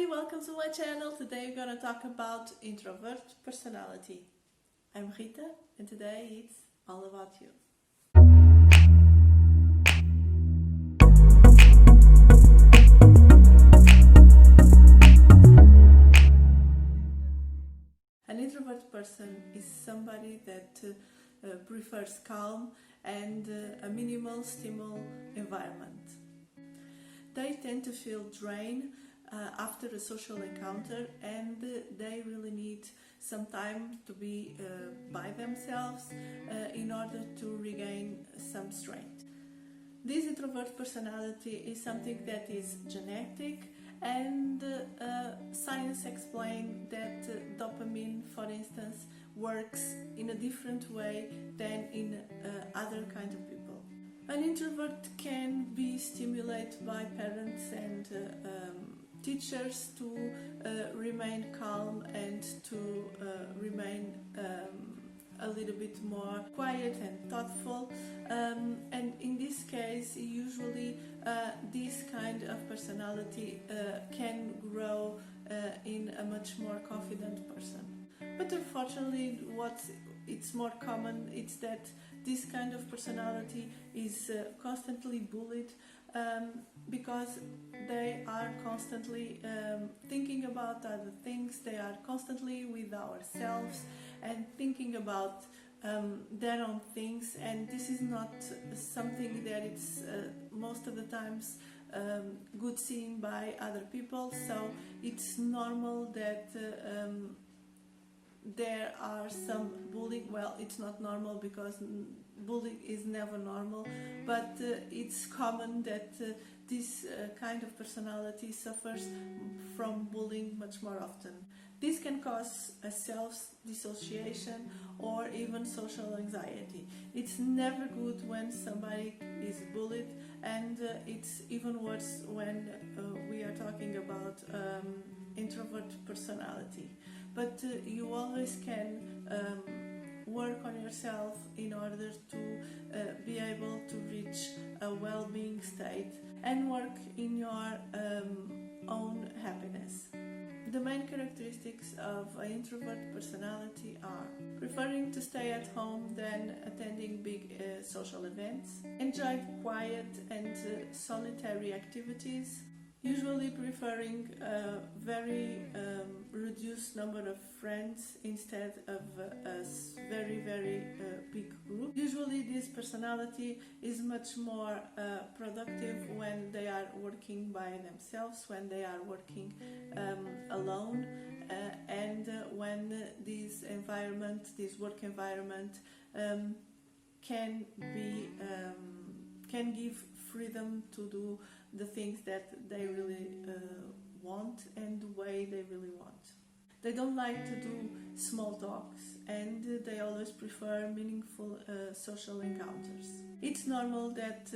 Hi, welcome to my channel. Today we're going to talk about introvert personality. I'm Rita and today it's all about you. An introvert person is somebody that prefers calm and a minimal stimul environment. They tend to feel drained after a social encounter, and they really need some time to be by themselves in order to regain some strength. This introvert personality is something that is genetic, and science explains that dopamine, for instance, works in a different way than in other kinds of people. An introvert can be stimulated by parents and teachers to remain calm and to remain a little bit more quiet and thoughtful, and in this case usually this kind of personality can grow in a much more confident person. But unfortunately it's more common is that this kind of personality is constantly bullied because they are constantly thinking about other things. They are constantly with ourselves and thinking about their own things, and this is not something that it's most of the times good seen by other people. So it's normal that there are some bullying. Well, it's not normal because bullying is never normal, but it's common that this kind of personality suffers from bullying much more often. This can cause a self-dissociation or even social anxiety. It's never good when somebody is bullied, and it's even worse when we are talking about introvert personality. But you always can work on yourself in order to be able to reach a well-being state and work in your own happiness. The main characteristics of an introvert personality are preferring to stay at home than attending big social events, enjoy quiet and solitary activities, usually preferring a very reduced number of friends instead of a very big group. Usually this personality is much more productive when they are working by themselves, when they are working alone, and when this work environment can give freedom to do the things that they really want and the way they really want. They don't like to do small talks, and they always prefer meaningful social encounters. It's normal that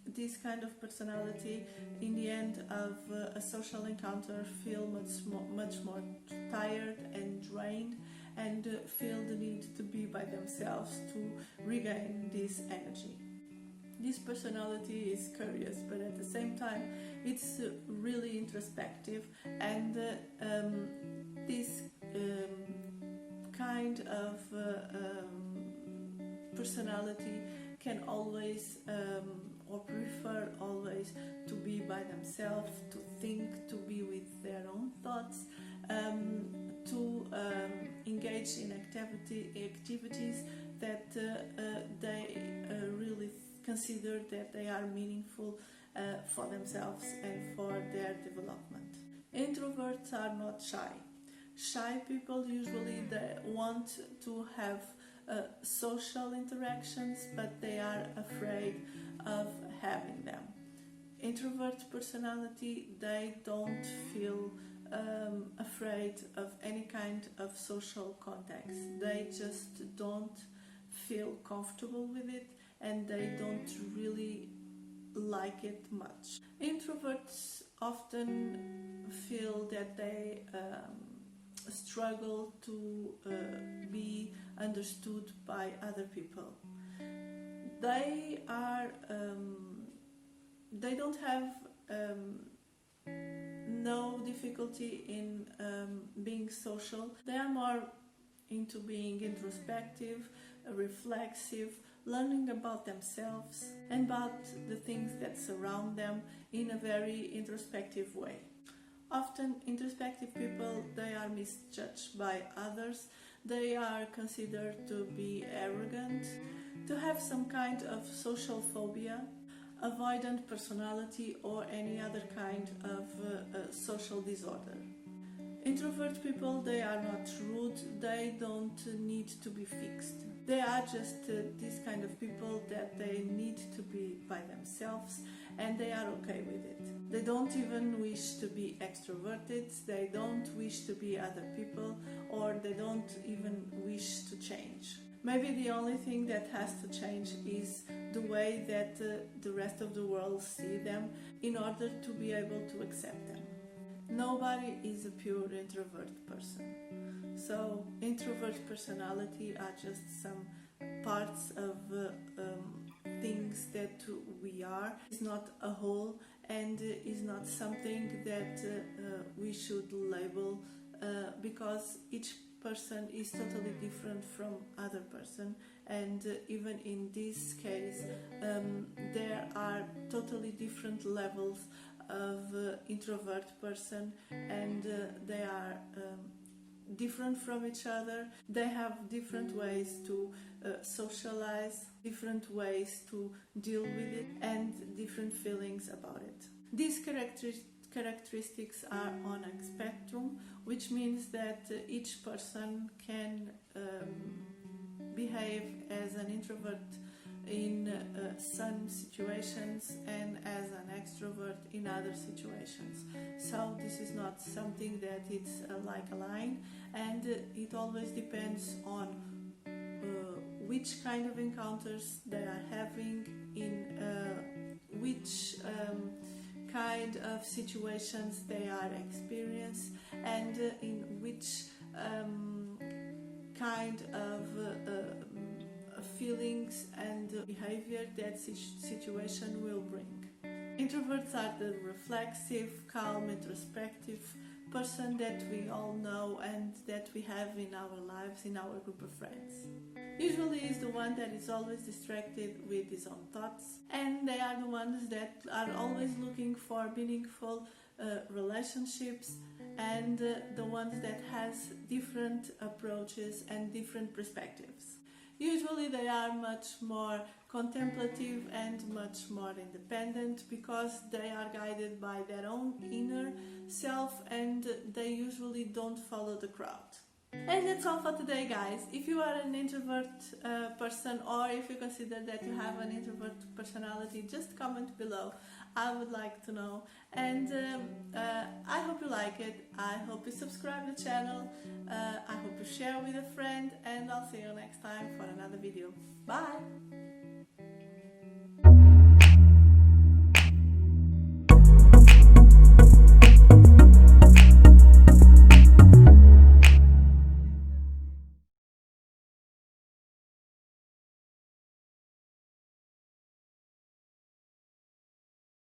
this kind of personality in the end of a social encounter feel much more tired and drained, and feel the need to be by themselves to regain this energy. This personality is curious, but at the same time it's really introspective, and this kind of personality can always or prefer always to be by themselves, to think, to be with their own thoughts, to engage in activities that they really consider that they are meaningful for themselves and for their development. Introverts are not shy. Shy people usually they want to have social interactions, but they are afraid of having them. Introvert personality, they don't feel afraid of any kind of social context. They just don't feel comfortable with it, and they don't really like it much. Introverts often feel that they struggle to be understood by other people. They don't have no difficulty in being social. They are more into being introspective, reflexive, learning about themselves and about the things that surround them in a very introspective way. Often introspective people, they are misjudged by others. They are considered to be arrogant, to have some kind of social phobia, avoidant personality, or any other kind of social disorder. Introvert people, they are not rude, they don't need to be fixed. They are just these kind of people that they need to be by themselves and they are okay with it. They don't even wish to be extroverted, they don't wish to be other people, or they don't even wish to change. Maybe the only thing that has to change is the way that the rest of the world see them in order to be able to accept them. Nobody is a pure introvert person. So introvert personality are just some parts of things that we are. It's not a whole and is not something that we should label because each person is totally different from other person, and even in this case there are totally different levels of introvert person, and they are different from each other. They have different ways to socialize, different ways to deal with it, and different feelings about it. These characteristics are on a spectrum, which means that each person can behave as an introvert in some situations and as an extrovert in other situations. So this is not something that it's like a line, and it always depends on which kind of encounters they are having, in which kind of situations they are experiencing, and in which kind of feelings and behavior that situation will bring. Introverts are the reflexive, calm, introspective person that we all know and that we have in our lives, in our group of friends. Usually is the one that is always distracted with his own thoughts, and they are the ones that are always looking for meaningful relationships, and the ones that has different approaches and different perspectives. Usually they are much more contemplative and much more independent because they are guided by their own inner self, and they usually don't follow the crowd. And that's all for today, guys. If you are an introvert person, or if you consider that you have an introvert personality, just comment below. I would like to know. And I hope you like it. I hope you subscribe to the channel. I hope you share with a friend, and I'll see you next time for another video. Bye!